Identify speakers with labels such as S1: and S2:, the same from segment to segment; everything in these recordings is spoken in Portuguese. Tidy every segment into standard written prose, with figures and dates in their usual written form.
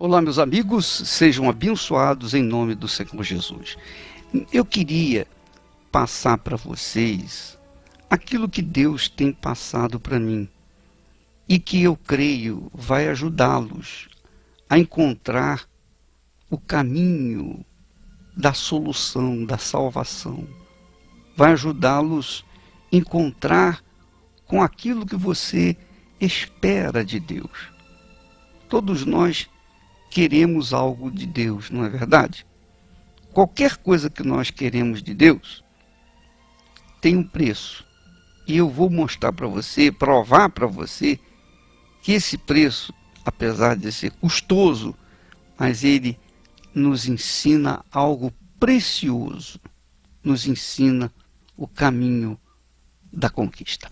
S1: Olá, meus amigos, sejam abençoados em nome do Senhor Jesus. Eu queria passar para vocês aquilo que Deus tem passado para mim e que eu creio vai ajudá-los a encontrar o caminho da solução, da salvação. Vai ajudá-los a encontrar com aquilo que você espera de Deus. Todos nós queremos algo de Deus, não é verdade? Qualquer coisa que nós queremos de Deus tem um preço. E eu vou mostrar para você, provar para você, que esse preço, apesar de ser custoso, mas ele nos ensina algo precioso, nos ensina o caminho da conquista.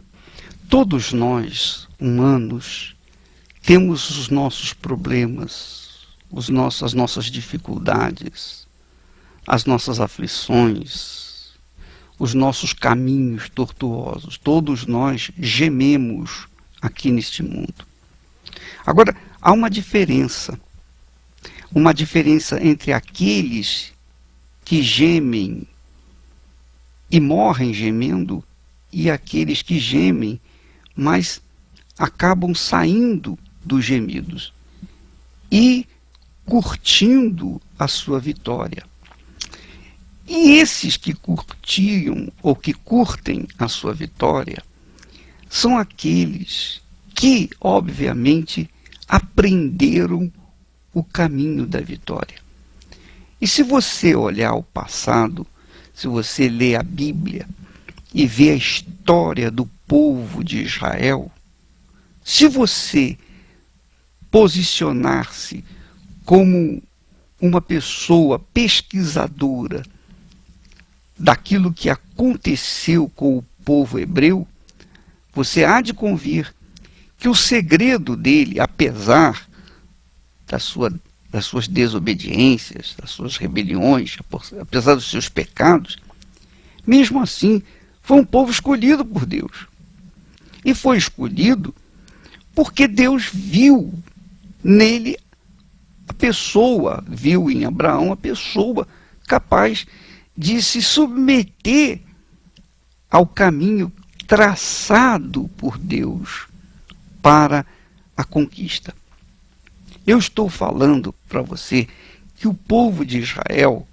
S1: Todos nós, humanos, temos os nossos problemas, as nossas dificuldades, as nossas aflições, os nossos caminhos tortuosos. Todos nós gememos aqui neste mundo. Agora, há uma diferença entre aqueles que gemem e morrem gemendo e aqueles que gemem, mas acabam saindo dos gemidos e curtindo a sua vitória. E esses que curtiam ou que curtem a sua vitória são aqueles que, obviamente, aprenderam o caminho da vitória. E se você olhar o passado, se você ler a Bíblia e ver a história do povo de Israel, se você posicionar-se como uma pessoa pesquisadora daquilo que aconteceu com o povo hebreu, você há de convir que o segredo dele, apesar das suas desobediências, das suas rebeliões, apesar dos seus pecados, mesmo assim, foi um povo escolhido por Deus. E foi escolhido porque Deus viu nele a pessoa, viu em Abraão a pessoa capaz de se submeter ao caminho traçado por Deus para a conquista. Eu estou falando para você que o povo de Israel,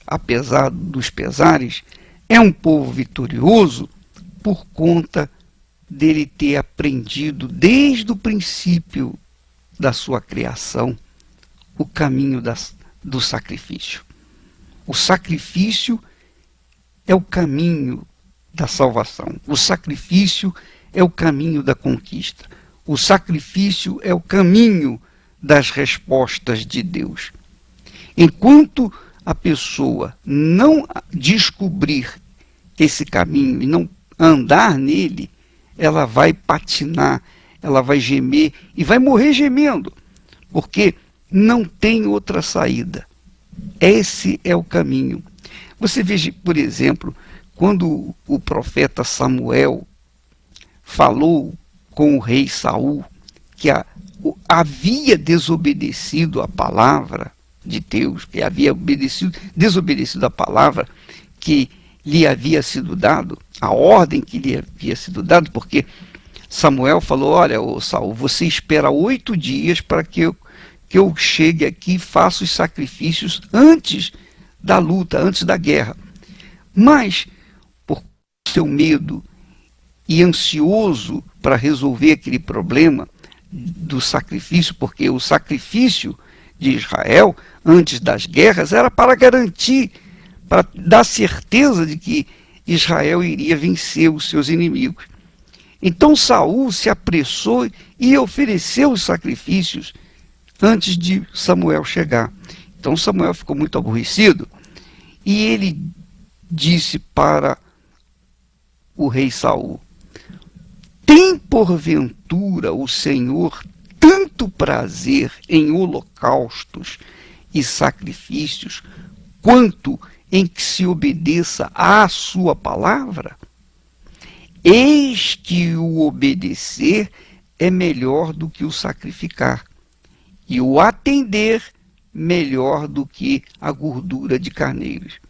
S1: apesar dos pesares, é um povo vitorioso por conta dele ter aprendido desde o princípio da sua criação o caminho do sacrifício. O sacrifício é o caminho da salvação. O sacrifício é o caminho da conquista. O sacrifício é o caminho das respostas de Deus. Enquanto a pessoa não descobrir esse caminho e não andar nele, ela vai patinar, ela vai gemer e vai morrer gemendo, porque não tem outra saída. Esse é o caminho. Você veja, por exemplo, quando o profeta Samuel falou com o rei Saul, que havia desobedecido a palavra de Deus, que havia desobedecido a palavra que lhe havia sido dado, a ordem que lhe havia sido dada, porque Samuel falou: olha, Saul, você espera 8 dias para que eu chegue aqui e faça os sacrifícios antes da luta, antes da guerra. Mas, por seu medo e ansioso para resolver aquele problema do sacrifício, porque o sacrifício de Israel, antes das guerras, era para garantir, para dar certeza de que Israel iria vencer os seus inimigos. Então Saul se apressou e ofereceu os sacrifícios antes de Samuel chegar. Então Samuel ficou muito aborrecido e ele disse para o rei Saul: tem porventura o Senhor tanto prazer em holocaustos e sacrifícios quanto em que se obedeça à sua palavra? Eis que o obedecer é melhor do que o sacrificar, e o atender melhor do que a gordura de carneiros.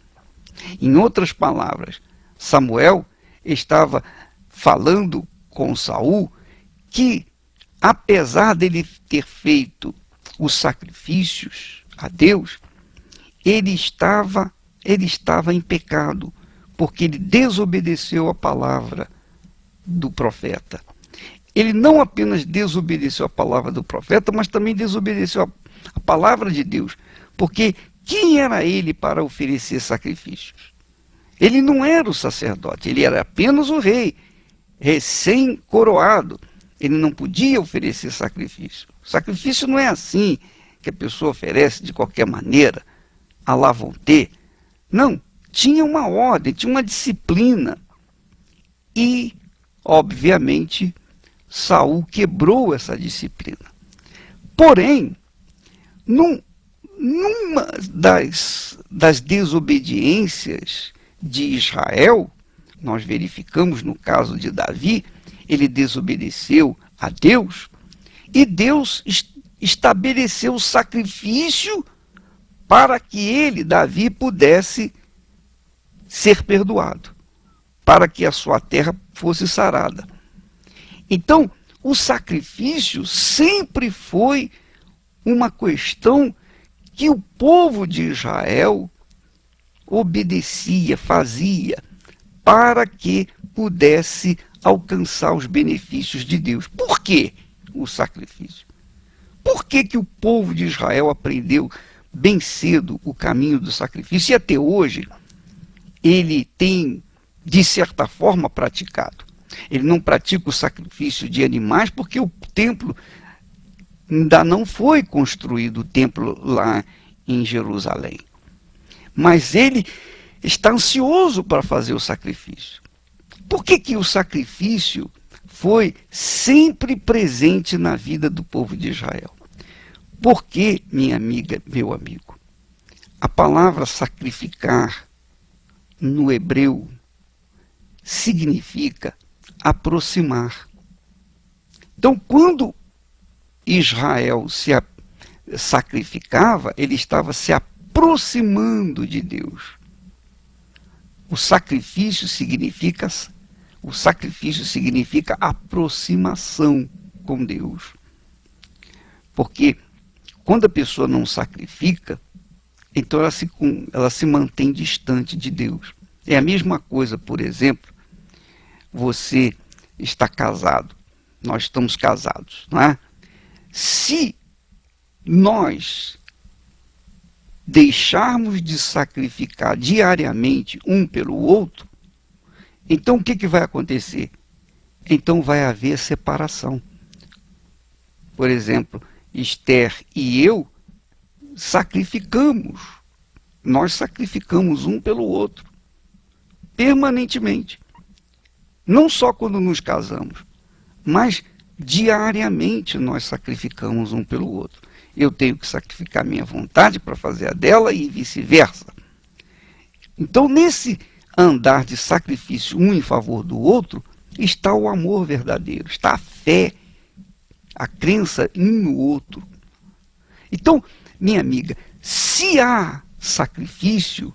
S1: Em outras palavras, Samuel estava falando com Saul que, apesar dele ter feito os sacrifícios a Deus, ele estava em pecado, porque ele desobedeceu a palavra do profeta. Ele não apenas desobedeceu a palavra do profeta, mas também desobedeceu a palavra de Deus, porque quem era ele para oferecer sacrifícios? Ele não era o sacerdote, ele era apenas o rei, recém-coroado. Ele não podia oferecer sacrifício. Sacrifício não é assim, que a pessoa oferece de qualquer maneira, à la vontade. Não, tinha uma ordem, tinha uma disciplina. E, obviamente, Saul quebrou essa disciplina. Porém, numa das desobediências de Israel, nós verificamos no caso de Davi, ele desobedeceu a Deus, e Deus estabeleceu o sacrifício para que ele, Davi, pudesse ser perdoado, para que a sua terra fosse sarada. Então, o sacrifício sempre foi uma questão que o povo de Israel obedecia, fazia, para que pudesse alcançar os benefícios de Deus. Por que o sacrifício? Por que o povo de Israel aprendeu bem cedo o caminho do sacrifício e até hoje ele tem, de certa forma, praticado? Ele não pratica o sacrifício de animais porque o templo ainda não foi construído, o templo lá em Jerusalém. Mas ele está ansioso para fazer o sacrifício. Por que o sacrifício foi sempre presente na vida do povo de Israel? Porque, minha amiga, meu amigo, a palavra sacrificar no hebreu significa aproximar. Então, quando Israel se sacrificava, ele estava se aproximando de Deus. O sacrifício significa aproximação com Deus. Porque quando a pessoa não sacrifica, então ela se mantém distante de Deus. É a mesma coisa, por exemplo, você está casado, nós estamos casados, não é? Se nós deixarmos de sacrificar diariamente um pelo outro, então o que vai acontecer? Então vai haver separação. Por exemplo, Esther e eu nós sacrificamos um pelo outro, permanentemente. Não só quando nos casamos, mas diariamente nós sacrificamos um pelo outro. Eu tenho que sacrificar minha vontade para fazer a dela e vice-versa. Então, nesse andar de sacrifício um em favor do outro, está o amor verdadeiro, está a fé, a crença um no outro. Então, minha amiga, se há sacrifício,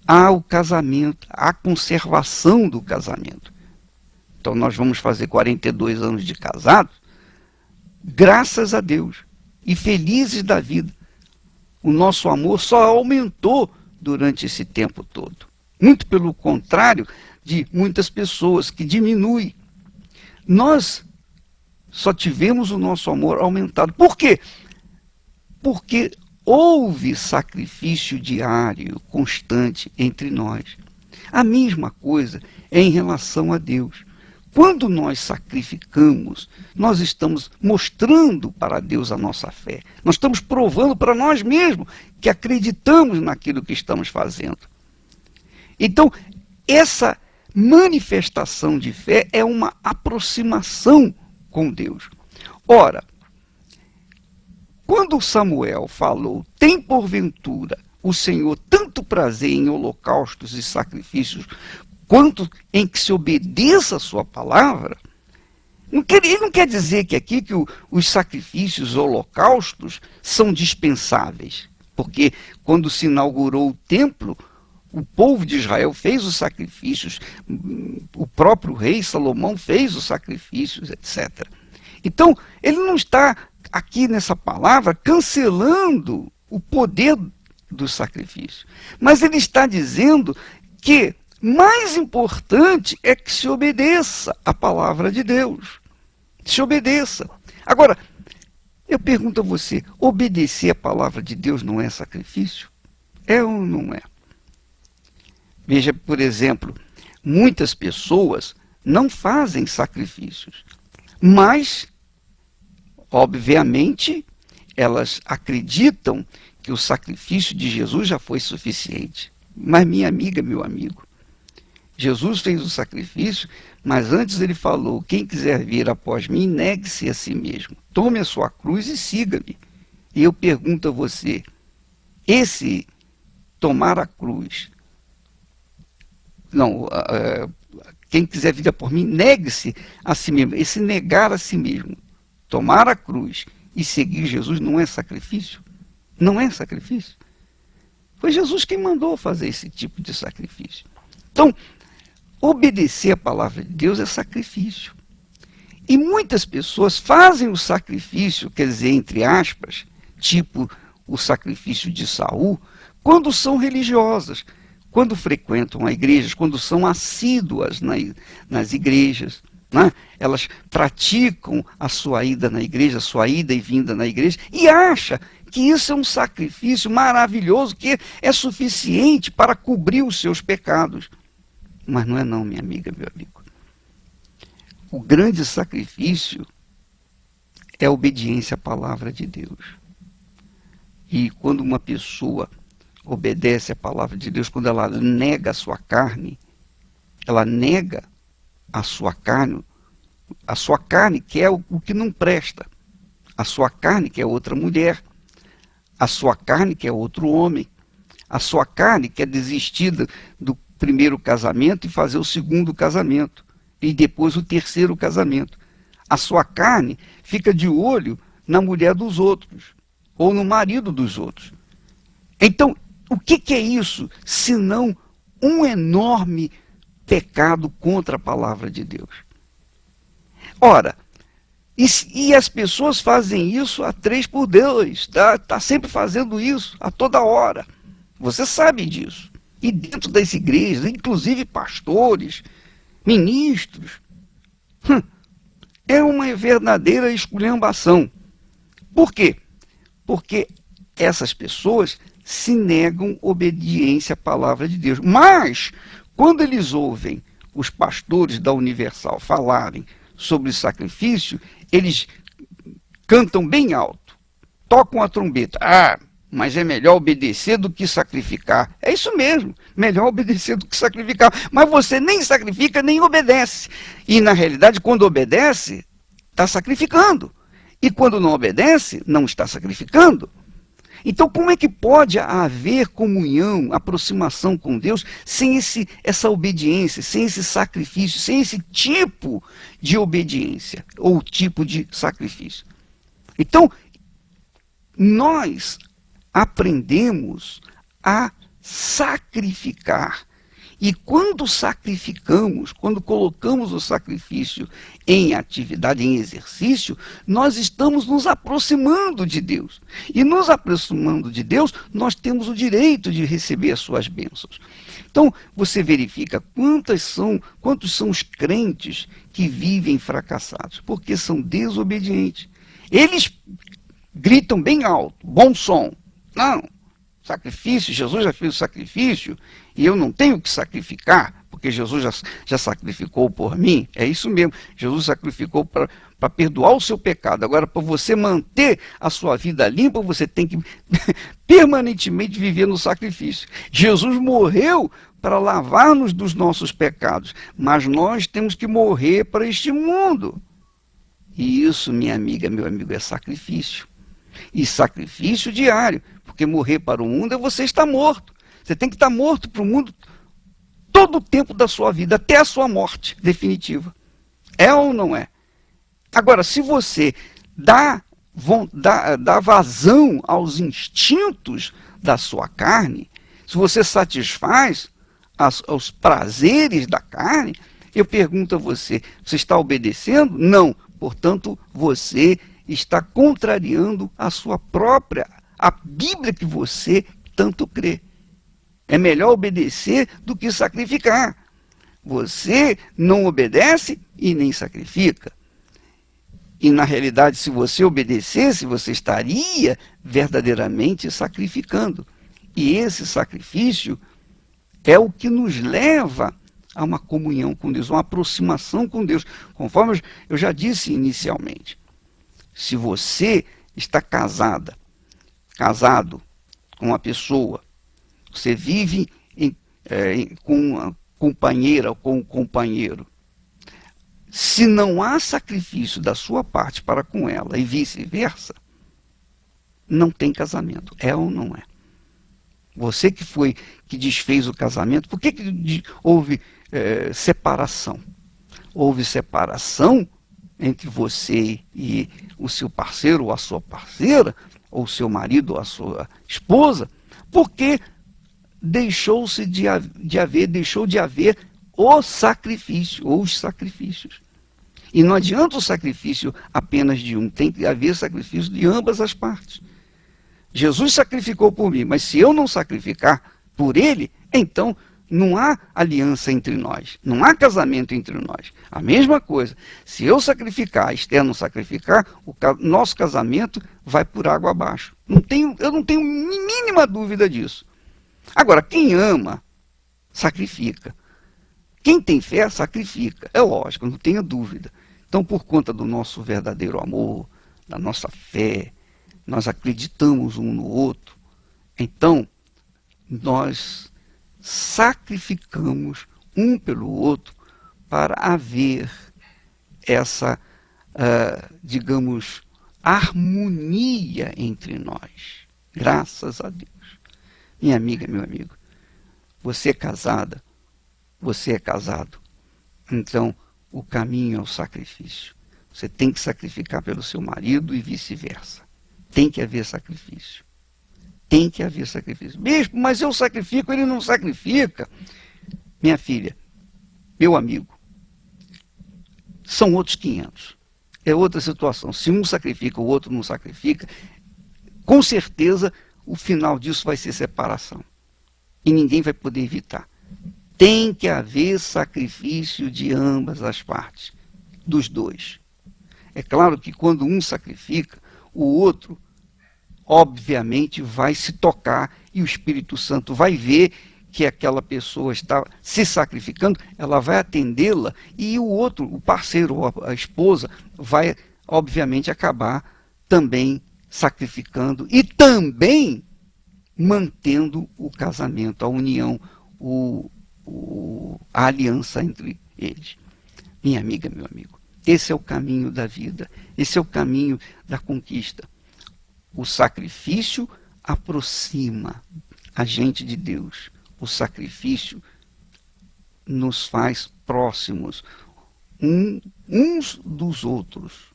S1: há o casamento, há a conservação do casamento. Então, nós vamos fazer 42 anos de casados, graças a Deus, e felizes da vida. O nosso amor só aumentou durante esse tempo todo. Muito pelo contrário de muitas pessoas, que diminui. Nós só tivemos o nosso amor aumentado. Por quê? Porque houve sacrifício diário, constante entre nós. A mesma coisa é em relação a Deus. Quando nós sacrificamos, nós estamos mostrando para Deus a nossa fé. Nós estamos provando para nós mesmos que acreditamos naquilo que estamos fazendo. Então, essa manifestação de fé é uma aproximação com Deus. Ora, quando Samuel falou, tem porventura o Senhor tanto prazer em holocaustos e sacrifícios, quanto em que se obedeça a sua palavra, Ele não quer dizer que aqui que os sacrifícios holocaustos são dispensáveis, porque quando se inaugurou o templo, o povo de Israel fez os sacrifícios, o próprio rei Salomão fez os sacrifícios, etc. Então, ele não está aqui nessa palavra cancelando o poder do sacrifício, mas ele está dizendo que mais importante é que se obedeça a palavra de Deus. Se obedeça. Agora, eu pergunto a você, obedecer a palavra de Deus não é sacrifício? É ou não é? Veja, por exemplo, muitas pessoas não fazem sacrifícios, mas, obviamente, elas acreditam que o sacrifício de Jesus já foi suficiente. Mas, minha amiga, meu amigo, Jesus fez o sacrifício, mas antes ele falou, quem quiser vir após mim, negue-se a si mesmo. Tome a sua cruz e siga-me. E eu pergunto a você, esse tomar a cruz, quem quiser vir após mim, negue-se a si mesmo. Esse negar a si mesmo, tomar a cruz e seguir Jesus não é sacrifício? Não é sacrifício? Foi Jesus quem mandou fazer esse tipo de sacrifício. Então, obedecer a palavra de Deus é sacrifício. E muitas pessoas fazem o sacrifício, quer dizer, entre aspas, tipo o sacrifício de Saul, quando são religiosas, quando frequentam a igreja, quando são assíduas nas igrejas. Né? Elas praticam a sua ida na igreja, a sua ida e vinda na igreja, e acham que isso é um sacrifício maravilhoso, que é suficiente para cobrir os seus pecados. Mas não é não, minha amiga, meu amigo. O grande sacrifício é a obediência à palavra de Deus. E quando uma pessoa obedece à palavra de Deus, quando ela nega a sua carne, ela nega a sua carne que é o que não presta, a sua carne que é outra mulher, a sua carne que é outro homem, a sua carne que é desistir do primeiro casamento e fazer o segundo casamento, e depois o terceiro casamento. A sua carne fica de olho na mulher dos outros, ou no marido dos outros. Então, o que é isso, senão um enorme pecado contra a palavra de Deus? Ora, e as pessoas fazem isso a 3x2, tá sempre fazendo isso, a toda hora. Você sabe disso. E dentro das igrejas, inclusive pastores, ministros, é uma verdadeira esculhambação. Por quê? Porque essas pessoas se negam obediência à palavra de Deus. Mas, quando eles ouvem os pastores da Universal falarem sobre sacrifício, eles cantam bem alto, tocam a trombeta. Mas é melhor obedecer do que sacrificar. É isso mesmo, melhor obedecer do que sacrificar. Mas você nem sacrifica, nem obedece. E, na realidade, quando obedece, está sacrificando. E quando não obedece, não está sacrificando. Então, como é que pode haver comunhão, aproximação com Deus, sem essa obediência, sem esse sacrifício, sem esse tipo de obediência, ou tipo de sacrifício? Então, nós aprendemos a sacrificar. E quando sacrificamos, quando colocamos o sacrifício em atividade, em exercício, nós estamos nos aproximando de Deus. E nos aproximando de Deus, nós temos o direito de receber as suas bênçãos. Então, você verifica quantos são os crentes que vivem fracassados, porque são desobedientes. Eles gritam bem alto, bom som. Não, sacrifício, Jesus já fez o sacrifício e eu não tenho que sacrificar, porque Jesus já sacrificou por mim. É isso mesmo, Jesus sacrificou para perdoar o seu pecado. Agora, para você manter a sua vida limpa, você tem que permanentemente viver no sacrifício. Jesus morreu para lavar-nos dos nossos pecados, mas nós temos que morrer para este mundo. E isso, minha amiga, meu amigo, é sacrifício. E sacrifício diário, porque morrer para o mundo é você estar morto. Você tem que estar morto para o mundo todo o tempo da sua vida, até a sua morte definitiva. É ou não é? Agora, se você dá vazão aos instintos da sua carne, se você satisfaz aos prazeres da carne, eu pergunto a você, você está obedecendo? Não. Portanto, você está contrariando a Bíblia que você tanto crê. É melhor obedecer do que sacrificar. Você não obedece e nem sacrifica. E, na realidade, se você obedecesse, você estaria verdadeiramente sacrificando. E esse sacrifício é o que nos leva a uma comunhão com Deus, uma aproximação com Deus. Conforme eu já disse inicialmente, se você está casado com uma pessoa, você vive com uma companheira ou com um companheiro, se não há sacrifício da sua parte para com ela e vice-versa, não tem casamento. É ou não é? Você que desfez o casamento, por que houve separação? Houve separação entre você e o seu parceiro ou a sua parceira, ou o seu marido ou a sua esposa, porque deixou de haver o sacrifício, ou os sacrifícios. E não adianta o sacrifício apenas de um, tem que haver sacrifício de ambas as partes. Jesus sacrificou por mim, mas se eu não sacrificar por ele, então não há aliança entre nós, não há casamento entre nós. A mesma coisa, se eu sacrificar, a Esther não sacrificar, nosso casamento vai por água abaixo. Eu não tenho mínima dúvida disso. Agora, quem ama, sacrifica. Quem tem fé, sacrifica. É lógico, não tenha dúvida. Então, por conta do nosso verdadeiro amor, da nossa fé, nós acreditamos um no outro, então nós sacrificamos um pelo outro para haver essa, digamos, harmonia entre nós. Graças a Deus. Minha amiga, meu amigo, você é casada, você é casado, então o caminho é o sacrifício. Você tem que sacrificar pelo seu marido e vice-versa. Tem que haver sacrifício. Tem que haver sacrifício. Mesmo, mas eu sacrifico, ele não sacrifica. Minha filha, meu amigo, são outros 500. É outra situação. Se um sacrifica, o outro não sacrifica, com certeza o final disso vai ser separação. E ninguém vai poder evitar. Tem que haver sacrifício de ambas as partes, dos dois. É claro que quando um sacrifica, o outro, obviamente, vai se tocar e o Espírito Santo vai ver que aquela pessoa está se sacrificando, ela vai atendê-la e o outro, o parceiro ou a esposa, vai, obviamente, acabar também sacrificando e também mantendo o casamento, a união, a aliança entre eles. Minha amiga, meu amigo, esse é o caminho da vida, esse é o caminho da conquista. O sacrifício aproxima a gente de Deus. O sacrifício nos faz próximos uns dos outros.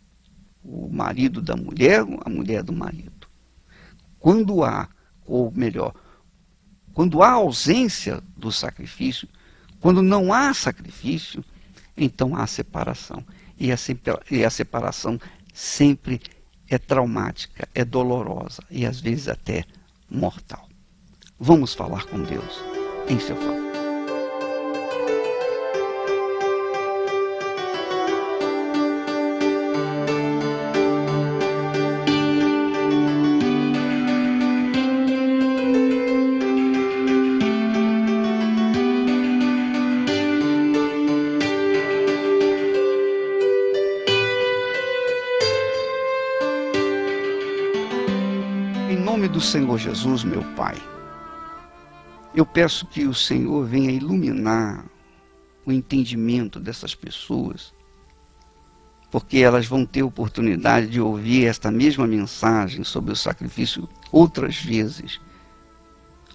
S1: O marido da mulher, a mulher do marido. Quando há, ou melhor, quando há ausência do sacrifício, quando não há sacrifício, então há separação. E a separação sempre é traumática, é dolorosa e às vezes até mortal. Vamos falar com Deus em seu favor. Em nome do Senhor Jesus, meu Pai, eu peço que o Senhor venha iluminar o entendimento dessas pessoas, porque elas vão ter oportunidade de ouvir esta mesma mensagem sobre o sacrifício outras vezes,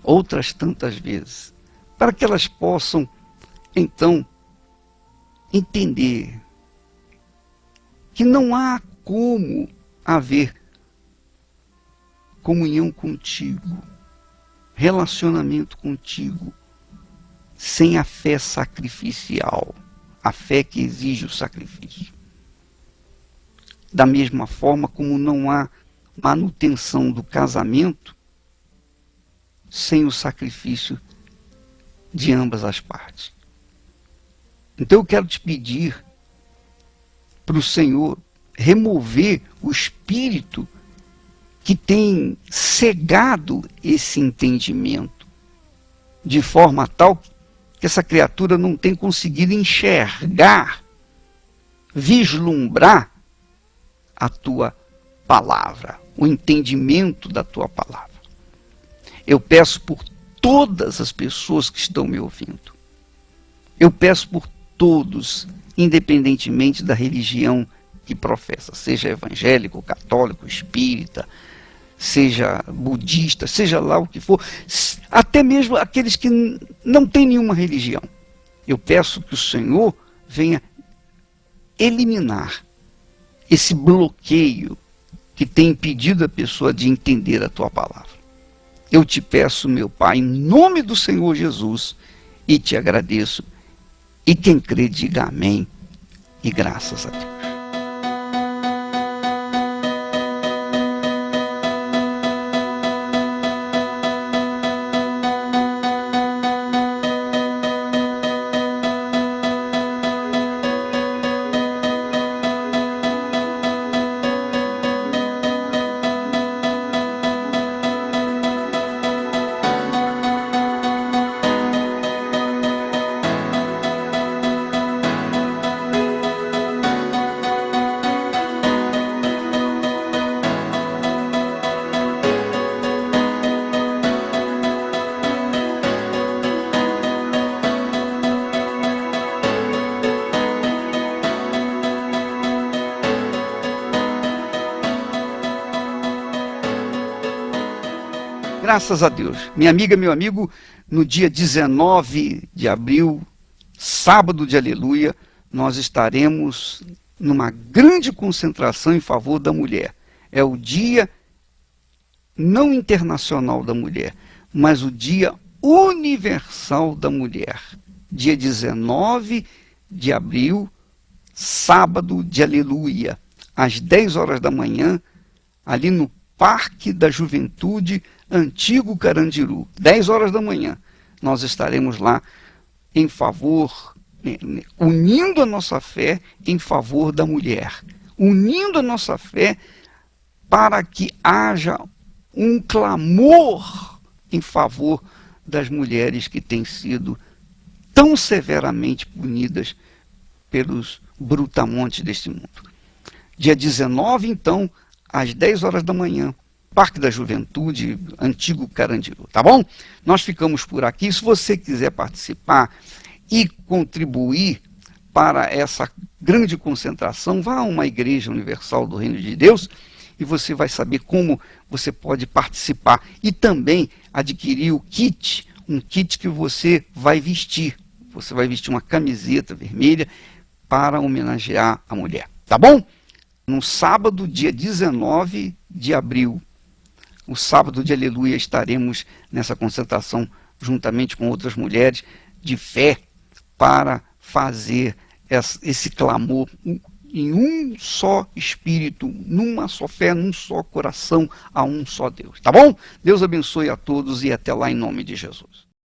S1: outras tantas vezes, para que elas possam, então, entender que não há como haver comunhão contigo, relacionamento contigo, sem a fé sacrificial, a fé que exige o sacrifício. Da mesma forma como não há manutenção do casamento sem o sacrifício de ambas as partes. Então eu quero te pedir para o Senhor remover o espírito que tem cegado esse entendimento, de forma tal que essa criatura não tem conseguido enxergar, vislumbrar a tua palavra, o entendimento da tua palavra. Eu peço por todas as pessoas que estão me ouvindo. Eu peço por todos, independentemente da religião que professa, seja evangélico, católico, espírita, seja budista, seja lá o que for, até mesmo aqueles que não têm nenhuma religião. Eu peço que o Senhor venha eliminar esse bloqueio que tem impedido a pessoa de entender a tua palavra. Eu te peço, meu Pai, em nome do Senhor Jesus, e te agradeço. E quem crê, diga amém e graças a Deus. Graças a Deus. Minha amiga, meu amigo, no dia 19 de abril, sábado de aleluia, nós estaremos numa grande concentração em favor da mulher. É o dia não internacional da mulher, mas o dia universal da mulher. Dia 19 de abril, sábado de aleluia, às 10 horas da manhã, ali no Parque da Juventude, Antigo Carandiru, 10 horas da manhã, nós estaremos lá em favor, unindo a nossa fé em favor da mulher, unindo a nossa fé para que haja um clamor em favor das mulheres que têm sido tão severamente punidas pelos brutamontes deste mundo. Dia 19, então, às 10 horas da manhã, Parque da Juventude, Antigo Carandiru, tá bom? Nós ficamos por aqui. Se você quiser participar e contribuir para essa grande concentração, vá a uma Igreja Universal do Reino de Deus e você vai saber como você pode participar e também adquirir o kit, um kit que você vai vestir. Você vai vestir uma camiseta vermelha para homenagear a mulher, tá bom? No sábado, dia 19 de abril, o sábado de aleluia, estaremos nessa concentração juntamente com outras mulheres de fé para fazer esse clamor em um só espírito, numa só fé, num só coração, a um só Deus. Tá bom? Deus abençoe a todos e até lá em nome de Jesus.